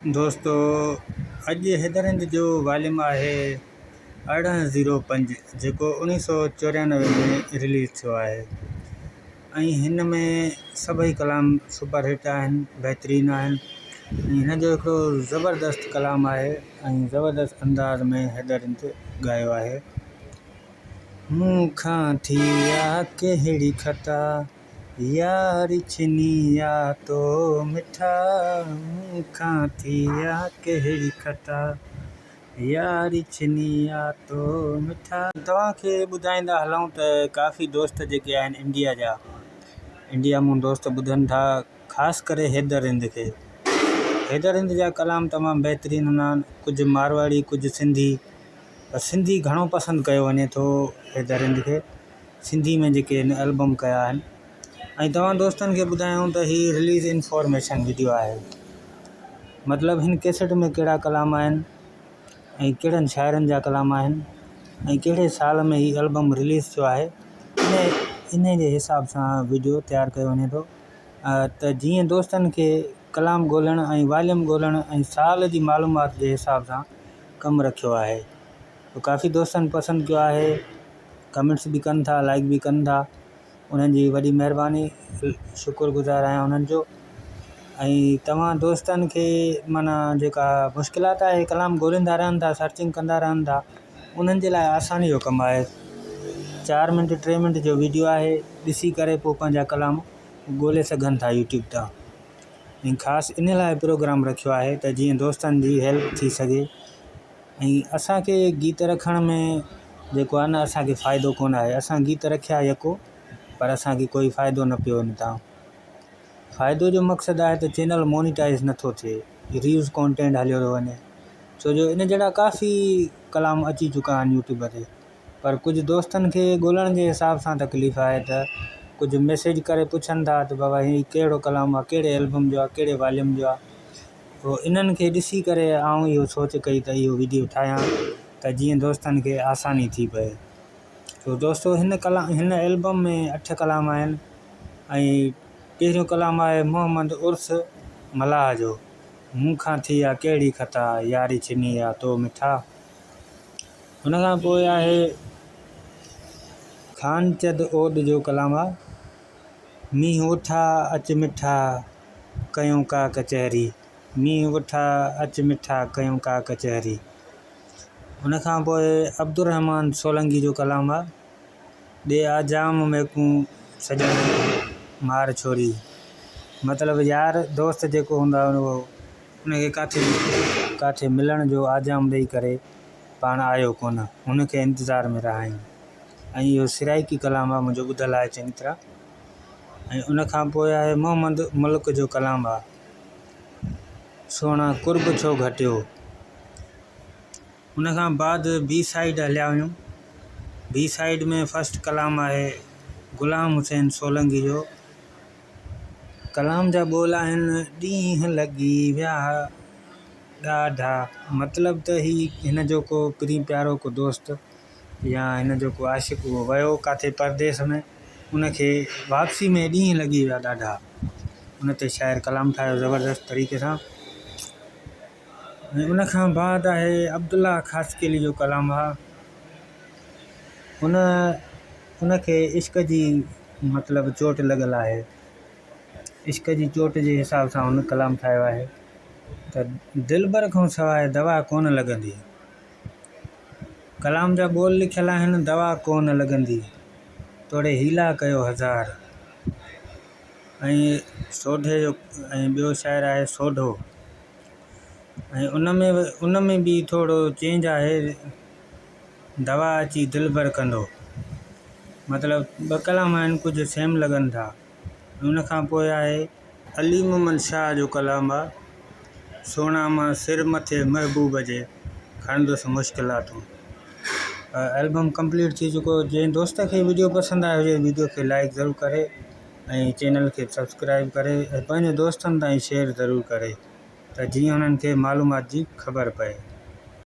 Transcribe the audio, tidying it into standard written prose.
दोस्तों अॼु हैदरहिंद जो वॉल्यूम आहे 1805 जेको 1994 में रिलीज़ थियो आहे ऐं हिन में सभई कलाम सुपर हिट आहिनि, बहितरीनु आहिनि। हिन जो हिकिड़ो ज़बरदस्त कलाम आहे ऐं ज़बरदस्त अंदाज़ में हैदरहिंद ॻायो आहे। मूं खां थी या कहिड़ी ख़ता यारी छिनी या तो मिठा, मूं खां थी या कहिड़ी ख़ता यारी छिनी या तो मिठा। तव्हांखे ॿुधाईंदा हलूं त काफ़ी दोस्त जेके आहिनि इंडिया मां दोस्त ॿुधनि था, ख़ासि करे हैदरहिंद खे। हैदरहिंद जा कलाम तमामु बहितरीनु हूंदा आहिनि, कुझु मारवाड़ी कुझु सिंधी घणो पसंदि कयो वञे थो हैदरहिंद खे, सिंधी में जेके हिन एल्बम कया आहिनि। ऐं तव्हां दोस्तनि खे ॿुधायूं त हीअ रिलीज़ इंफॉर्मेशन वीडियो आहे, मतिलबु हिन कैसेट में कहिड़ा कलाम आहिनि ऐं कहिड़नि शाइरनि जा कलाम आहिनि ऐं कहिड़े साल में हीअ एल्बम रिलीज़ थियो आहे, इन जे हिसाब सां वीडियो तयारु कयो वञे थो। त जीअं दोस्तनि खे कलाम ॻोल्हणु ऐं वॉल्यूम ॻोल्हणु ऐं साल जी मालूमात जे हिसाब सां कमु रखियो आहे। तो काफ़ी दोस्तनि पसंदि कयो आहे, कमेंट्स बि कनि था, लाइक बि कनि था, उन्हनि जी वॾी महिरबानी, शुक्रगुज़ार आहियां उन्हनि जो। ऐं तव्हां दोस्तनि खे माना जेका मुश्किलात आहे, कलाम ॻोल्हींदा रहनि था, सर्चिंग कंदा रहनि था, उन्हनि जे लाइ आसानी जो कमु आहे। 4 मिंट 3 मिंट जो वीडियो आहे, ॾिसी करे पोइ पंहिंजा कलाम ॻोल्हे सघनि था यूट्यूब तां। ऐं ख़ासि इन लाइ प्रोग्राम रखियो आहे त जीअं दोस्तनि जी हेल्प थी सघे। ऐं असांखे गीत रखण में जेको आहे न, असांखे फ़ाइदो कोन आहे। असां गीत रखिया यको, पर असांखे कोई फ़ाइदो न पियो हिन तां। फ़ाइदो जो मक़सदु आहे त चैनल मोनिटाइज़ नथो थिए, रिव्यूज़ कॉन्टेंट हलियो थो वञे, छो जो इन जहिड़ा काफ़ी कलाम अची चुका आहिनि यूट्यूब ते। पर कुझु दोस्तनि खे ॻोल्हण जे हिसाब सां तकलीफ़ आहे त कुझु मैसेज करे पुछनि था त बाबा हीउ कहिड़ो कलाम आहे, कहिड़े एल्बम जो आहे, कहिड़े वॉल्यूम जो आहे। पोइ इन्हनि खे ॾिसी करे आउं इहो सोच कई त इहो वीडियो ठाहियां त जीअं दोस्तनि खे आसानी थी पए। तो दोस्तों हिन एल्बम में 8 कलाम आहिनि ऐं पहिरियों कलाम आहे मोहम्मद उर्स मलाह जो, मूं खां थी या कहिड़ी ख़ता यारी छिनी या तो मिठा। हुन खां पोइ आहे खानचद ओड जो कलाम आहे, मींहुं उठा अच मिठा कयूं का कचहरी, मींहुं उठा अच मिठा कयूं का कचहरी। हुन खां पोइ अब्दुर्रहमान सोलंकी जो कलाम आहे, ॾे आजाम में कूं सॼण मार छोरी। मतिलबु यार दोस्त जेको हूंदो आहे उहो उनखे काथे मिलण जो आजाम ॾेई करे पाण आयो कोन, हुनखे इंतज़ार में रहिया आहियूं। ऐं इहो सिराइकी कलाम आहे, मुंहिंजो ॿुधल आहे चङी तरह। ऐं उन खां पोइ आहे मोहम्मद मुल्क जो कलाम आहे, सोना कुर्ब छो घटियो। हुन खां बाद बी साइड हलिया हुयूं। बी साइड में फर्स्ट कलाम आहे ग़ुलाम हुसैन सोलंकी जो। कलाम जा ॿोल आहिनि, ॾींहं लॻी विया ॾाढा, मतिलबु त हिन जो को प्री प्यारो को दोस्त या हिन जो को आशिक़ उहो वियो काथे परदेस में, उनखे वापसी में ॾींहं लॻी विया ॾाढा। उन ते शाइर कलाम ठाहियो ज़बरदस्त तरीक़े सां। ऐं उन खां बाद आहे अब्दुल्ला ख़ासकेली जो कलाम आहे, उनखे इश्क़ जी मतिलबु चोट लॻल आहे, इश्क़ जी चोट जे हिसाब सां हुन कलाम ठाहियो आहे त दिलबर खां सवाइ दवा कोन लॻंदी। कलाम जा ॿोल लिखियलु आहिनि, दवा कोन लॻंदी तोड़े हीला कयो हज़ार। ऐं सोढे जो ऐं ॿियो शाइर आहे सोढो, ऐं उन में बि थोरो चेंज आहे, दवा अची दिलबर कंदो। मतिलबु 2 कलाम आहिनि, कुझु सेम लॻनि था। उन खां पोइ आहे अली मोहम्मद शाह जो कलाम आहे, सोना मां सिर मथे महबूब जे खणंदुसि मुश्किलातूं। एल्बम कंप्लीट थी चुको। जंहिं दोस्त खे वीडियो पसंदि आयो हुजे वीडियो खे लाइक ज़रूरु करे ऐं चैनल खे सब्सक्राइब करे ऐं पंहिंजे दोस्तनि ताईं शेयर ज़रूरु करे त जीअं उन्हनि खे मालूमात जी ख़बर पए।